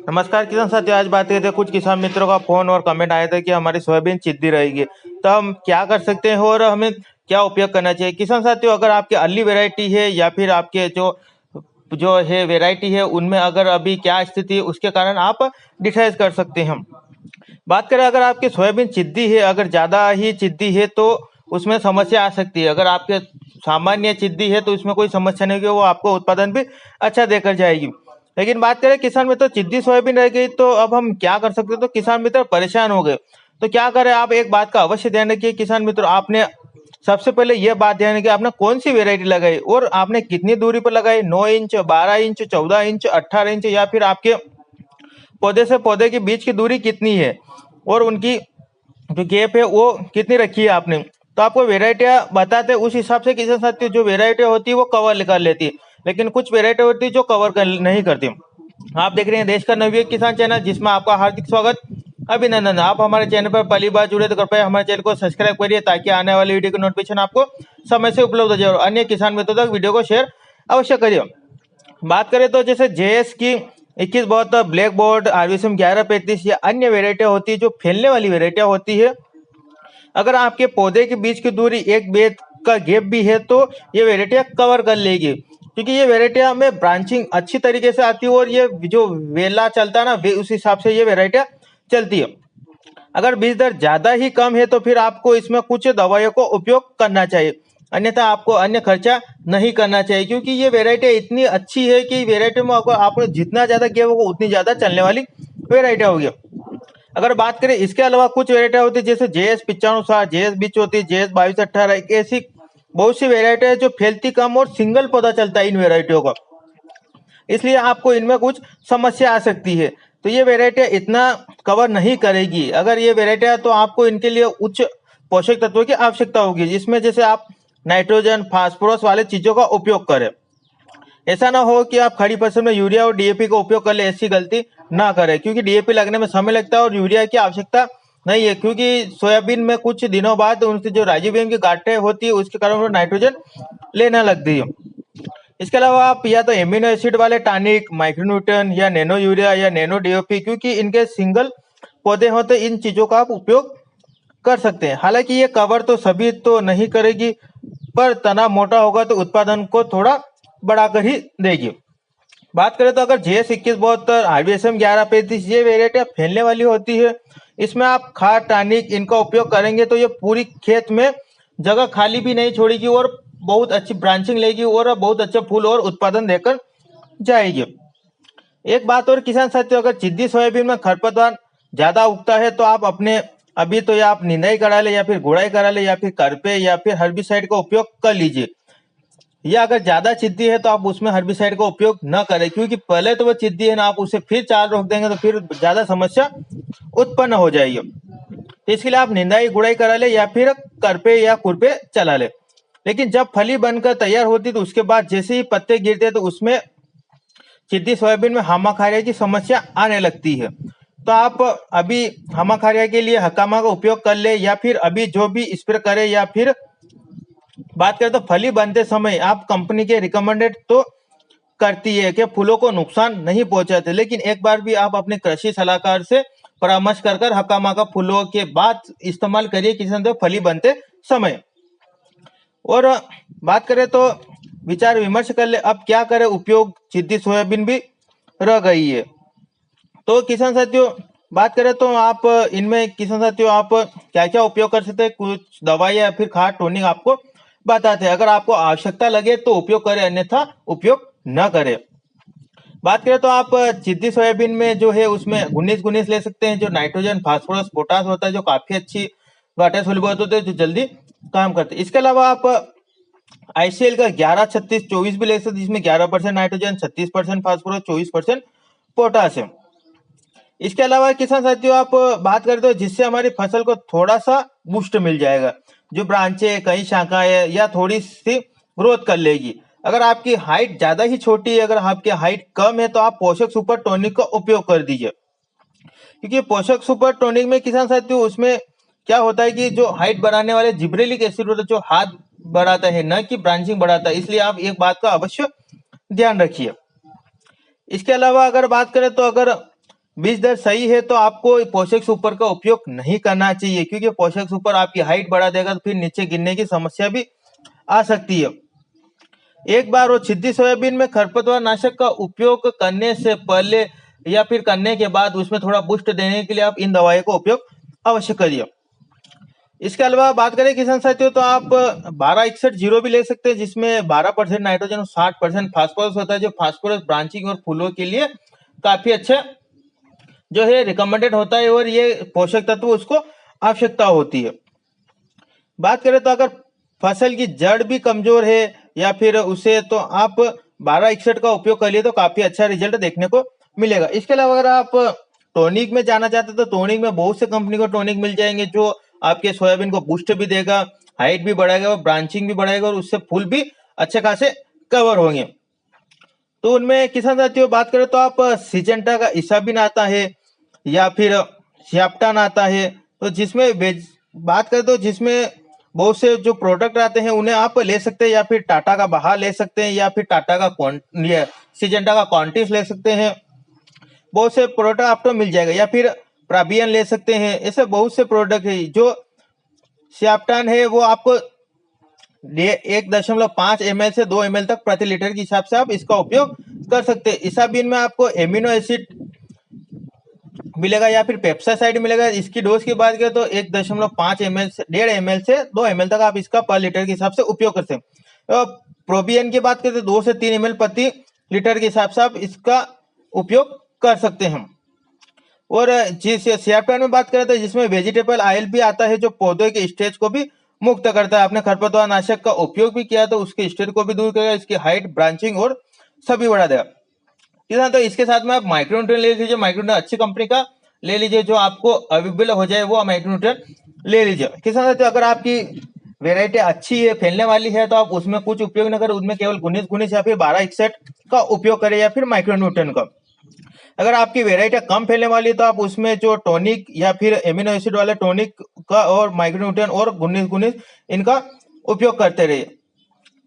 नमस्कार किसान साथियों, आज बात करते हैं कुछ किसान मित्रों का फोन और कमेंट आया था कि हमारी सोयाबीन चिद्दी रहेगी, तो हम क्या कर सकते हैं और हमें क्या उपयोग करना चाहिए। किसान साथियों, अगर आपकी अर्ली वैरायटी है या फिर आपके जो जो है वैरायटी है, उनमें अगर अभी क्या स्थिति है उसके कारण आप डिसाइड कर सकते हैं। बात करें अगर आपकी सोयाबीन चिद्दी है, अगर ज़्यादा ही चिद्दी है तो उसमें समस्या आ सकती है। अगर आपके सामान्य चिद्दी है तो उसमें कोई समस्या नहीं होगी, वो आपको उत्पादन भी अच्छा देकर जाएगी। लेकिन बात करें किसान मित्र चिद्दी सोयाबीन रह गई तो अब हम क्या कर सकते हैं, तो किसान मित्र परेशान हो गए। तो क्या करें, आप एक बात का अवश्य ध्यान रखिए किसान मित्र, आपने सबसे पहले यह बात ध्यान रखिए आपने कौन सी वेरायटी लगाई और आपने कितनी दूरी पर लगाई, 9 इंच, 12 इंच, 14 इंच, 18 इंच, या फिर आपके पौधे से पौधे के बीच की दूरी कितनी है और उनकी जो गैप है वो कितनी रखी है आपने। तो आपको वेराइटियां बताते हैं, उस हिसाब से किसान साथी जो वेराइटी होती है वो कवर कर लेती है, लेकिन कुछ वेराइटी होती है जो नहीं करती। आप देख रहे हैं देश का नवयुवक किसान चैनल, जिसमें आपका हार्दिक स्वागत, अभिनंदन। आप हमारे चैनल पर पहली बार जुड़े तो कृपया हमारे चैनल को सब्सक्राइब करिए ताकि आने वाली वीडियो की नोटिफिकेशन आपको समय से उपलब्ध हो जाए और अन्य किसान मित्रों तक वीडियो को शेयर अवश्य करिए। बात करें तो जैसे जेएस की 2172, ब्लैक बोर्ड, आरवीएसएम 1135 या अन्य वेराइटियां होती है जो फैलने वाली वेराइटियां होती है, अगर आपके पौधे के बीच की दूरी एक बेद का गैप भी है तो ये वेराइटियां कवर कर लेगी, क्योंकि ये वेराइटियां में ब्रांचिंग अच्छी तरीके से आती है और ये जो वेला चलता है ना उस हिसाब से ये वेराइटियां चलती है। अगर बीज दर ज्यादा ही कम है तो फिर आपको इसमें कुछ दवाइयों को उपयोग करना चाहिए, अन्यथा आपको अन्य खर्चा नहीं करना चाहिए, क्योंकि ये वेराइटी इतनी अच्छी है कि वेराइटी में आपने जितना ज्यादा किया होगा उतनी ज्यादा चलने वाली वेराइटी होगी। अगर बात करें इसके अलावा कुछ वेराइटी होती है जैसे जेएस 9560, जेएस 2034, जेएस 2218, ऐसी बहुत सी वेराइटी है जो फैलती कम और सिंगल पौधा चलता है इन वेराइटियों का, इसलिए आपको इनमें कुछ समस्या आ सकती है। तो ये वेराइटियां इतना कवर नहीं करेगी। अगर ये वेराइटियां तो आपको इनके लिए उच्च पोषक तत्वों की आवश्यकता होगी, जिसमें जैसे आप नाइट्रोजन, फास्फोरस वाले चीजों का उपयोग करें। ऐसा ना हो कि आप खड़ी फसल में यूरिया और डीएपी का उपयोग कर ले, ऐसी गलती ना करें, क्योंकि डीएपी लगने में समय लगता है और यूरिया की आवश्यकता नहीं है, क्योंकि सोयाबीन में कुछ दिनों बाद उनसे जो राइजोबियम की गांठें होती है उसके कारण वो नाइट्रोजन लेना लगती है। इसके अलावा आप या तो एमिनो एसिड वाले टॉनिक, माइक्रोन्यूटन या नैनो यूरिया या नैनो डीओपी, क्योंकि इनके सिंगल पौधे होते इन चीजों का आप उपयोग कर सकते हैं। हालांकि ये कवर तो सभी तो नहीं करेगी, पर तना मोटा होगा तो उत्पादन को थोड़ा बढ़ाकर ही देगी। बात करें तो अगर जेएस 2172, आरवीएसएम 1135 ये वेराइटियां फैलने वाली होती है, इसमें आप खाद, टॉनिक इनका उपयोग करेंगे तो ये पूरी खेत में जगह खाली भी नहीं छोड़ेगी और बहुत अच्छी ब्रांचिंग लेगी और बहुत अच्छा फूल और उत्पादन देकर जाएगी। एक बात और किसान साथियों, अगर चिद्दी सोयाबीन में खरपतवार ज्यादा उगता है तो आप अपने अभी तो या आप निंदाई करा ले या फिर गुड़ाई करा ले या फिर करपे या फिर हर्बिसाइड का उपयोग कर लीजिए। या अगर ज्यादा चिद्दी है तो आप उसमें हर्बिसाइड का उपयोग न करें, क्योंकि पहले तो वो चिद्दी है ना, आप उसे फिर चाल रोक देंगे तो फिर ज्यादा समस्या उत्पन्न हो जाएगी। तो इसके लिए आप निंदाई गुड़ाई करा ले या फिर करपे या खुरपे चला ले। लेकिन जब फली बनकर तैयार होती तो उसके बाद जैसे ही पत्ते गिरते तो उसमें चिद्दी सोयाबीन में हामाखारिया की समस्या आने लगती है। तो आप अभी हामाखारिया के लिए हकामा का उपयोग कर ले या फिर अभी जो भी स्प्रे करे, या फिर बात करें तो फली बनते समय आप कंपनी के रिकमेंडेड तो करती है कि फूलों को नुकसान नहीं पहुंचाते, लेकिन एक बार भी आप अपने कृषि सलाहकार से परामर्श कर हकामा का फूलों के बाद इस्तेमाल करिए किसान तो फली बनते समय। और बात करें तो विचार विमर्श कर ले अब क्या करें, उपयोग चिद्दी सोयाबीन भी रह गई है। तो किसान साथियों बात करें तो आप इनमें किसान साथियों आप क्या क्या उपयोग कर सकते हैं, कुछ दवाई या फिर खाद टोनिक आपको बताते हैं। अगर आपको आवश्यकता लगे तो उपयोग करें, अन्यथा उपयोग न करें। बात करें तो आप चिद्दी सोयाबीन में जो है उसमें 19-19 ले सकते हैं, जो नाइट्रोजन, फास्फोरस, पोटास होता है, जो काफी अच्छी वाटर सोल्यूबल होते हैं, जो जल्दी काम करते हैं। इसके अलावा आप आईसीएल का 11-36-24 भी ले सकते हैं, जिसमें 11% नाइट्रोजन, 36% फास्फोरस, 24% पोटासियम। इसके अलावा किसान साथियों आप बात करें तो जिससे हमारी फसल को थोड़ा सा बूस्ट मिल जाएगा, जो ब्रांचें, कई शाखाएं या थोड़ी सी ग्रोथ कर लेगी। अगर आपकी हाइट ज्यादा ही छोटी है, अगर आपकी हाइट कम है तो आप पोषक सुपर टॉनिक का उपयोग कर दीजिए, क्योंकि पोषक सुपर टॉनिक में किसान साथियों उसमें क्या होता है कि जो हाइट बढ़ाने वाले जिब्रेलिक एसिड होता है जो हाथ बढ़ाता है, न कि ब्रांचिंग बढ़ाता है, इसलिए आप एक बात का अवश्य ध्यान रखिए। इसके अलावा अगर बात करें तो अगर बीज दर सही है तो आपको पोषक सुपर का उपयोग नहीं करना चाहिए, क्योंकि पोषक सुपर आपकी हाइट बढ़ा देगा तो फिर नीचे गिरने की समस्या भी आ सकती है। एक बार वो छिद्दी सोयाबीन में खरपतवार नाशक का उपयोग करने से पहले या फिर करने के बाद उसमें थोड़ा बूस्ट देने के लिए आप इन दवाइयों का उपयोग अवश्य करिए। इसके अलावा बात करें किसान साथियों, तो आप 1261 भी ले सकते हैं, जिसमें 12% नाइट्रोजन और 60% फास्फोरस होता है, जो फास्फोरस ब्रांचिंग और फूलों के लिए काफी अच्छा जो है रिकमेंडेड होता है, और ये पोषक तत्व उसको आवश्यकता होती है। बात करें तो अगर फसल की जड़ भी कमजोर है या फिर उसे, तो आप 1261 का उपयोग कर लिए तो काफी अच्छा रिजल्ट देखने को मिलेगा। इसके अलावा अगर आप टॉनिक में जाना चाहते हैं तो टॉनिक में बहुत से कंपनी को टॉनिक मिल जाएंगे, जो आपके सोयाबीन को बूस्ट भी देगा, हाइट भी बढ़ाएगा और ब्रांचिंग भी बढ़ाएगा, और उससे फूल भी अच्छे खासे कवर होंगे। तो उनमें किसान साथियों बात करें तो आप सिजेंटा का इसाबिन आता है या फिर श्याप्टान आता है, तो बात करें तो जिसमें बहुत से जो प्रोडक्ट आते हैं उन्हें आप ले सकते हैं, या फिर टाटा का बहा ले सकते हैं, या फिर टाटा का सिजेंटा का क्वांटिस ले सकते हैं। बहुत से प्रोडक्ट आपको मिल जाएगा, या फिर प्राबियन ले सकते हैं। ऐसे बहुत से प्रोडक्ट है। जो श्याप्टान है वो आपको 1.5 ml से 2 ml तक प्रति लीटर के हिसाब से आप इसका उपयोग कर सकते हैं। इसाबिन में आपको एमिनो एसिड मिलेगा या फिर पेप्साइड मिलेगा। इसकी डोज की बात करें तो 1.5 ml से 1.5 ml से 2 ml तक आप इसका पर लीटर के हिसाब से उपयोग करते हैं। तो प्रोबियन की बात करें तो 2 से 3 ml प्रति लीटर के हिसाब से आप इसका उपयोग कर सकते हैं। और जिस श्याप्टान में बात करें तो जिसमें वेजिटेबल ऑयल भी आता है, जो पौधे के स्टेज को भी मुक्त करता है। आपने खरपतवार नाशक का उपयोग भी किया तो उसके स्टेज को भी दूर करेगा, इसकी हाइट, ब्रांचिंग और सभी बढ़ा देगा। किसान तो इसके साथ में आप माइक्रोन्यूट्रिएंट ले लीजिए, माइक्रोन्यूट्रिएंट अच्छी कंपनी का ले लीजिए, जो आपको अवेलेबल हो जाए वो माइक्रोन्यूट्रिएंट ले लीजिए। किसान साथियों अगर आपकी वेराइटी अच्छी है, फैलने वाली है, तो आप उसमें कुछ उपयोग न करें, उसमें केवल 19-19 या फिर 1261 का उपयोग करें, या फिर माइक्रोन्यूट्रिएंट का। अगर आपकी वेराइटी कम फैलने वाली है तो आप उसमें जो टॉनिक या फिर एमिनो एसिड वाले टॉनिक का और माइक्रोन्यूट्रिएंट और 19-19 इनका उपयोग करते रहिए।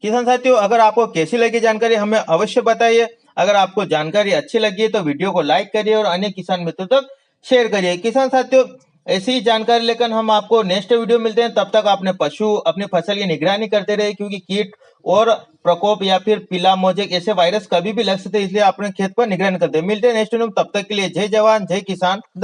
किसान साथियों अगर आपको कैसी लगी जानकारी हमें अवश्य बताइए। अगर आपको जानकारी अच्छी लगी है तो वीडियो को लाइक करिए और अन्य किसान मित्रों तक शेयर करिए। किसान साथियों ऐसी ही जानकारी लेकर हम आपको नेक्स्ट वीडियो मिलते हैं। तब तक अपने पशु अपनी फसल की निगरानी करते रहे, क्योंकि कीट और प्रकोप या फिर पीला मोजेक ऐसे वायरस कभी भी लग सकते हैं, इसलिए अपने खेत पर निगरानी करते हैं। मिलते हैं नेक्स्ट वीडियो में, तब तक के लिए जय जवान जय किसान।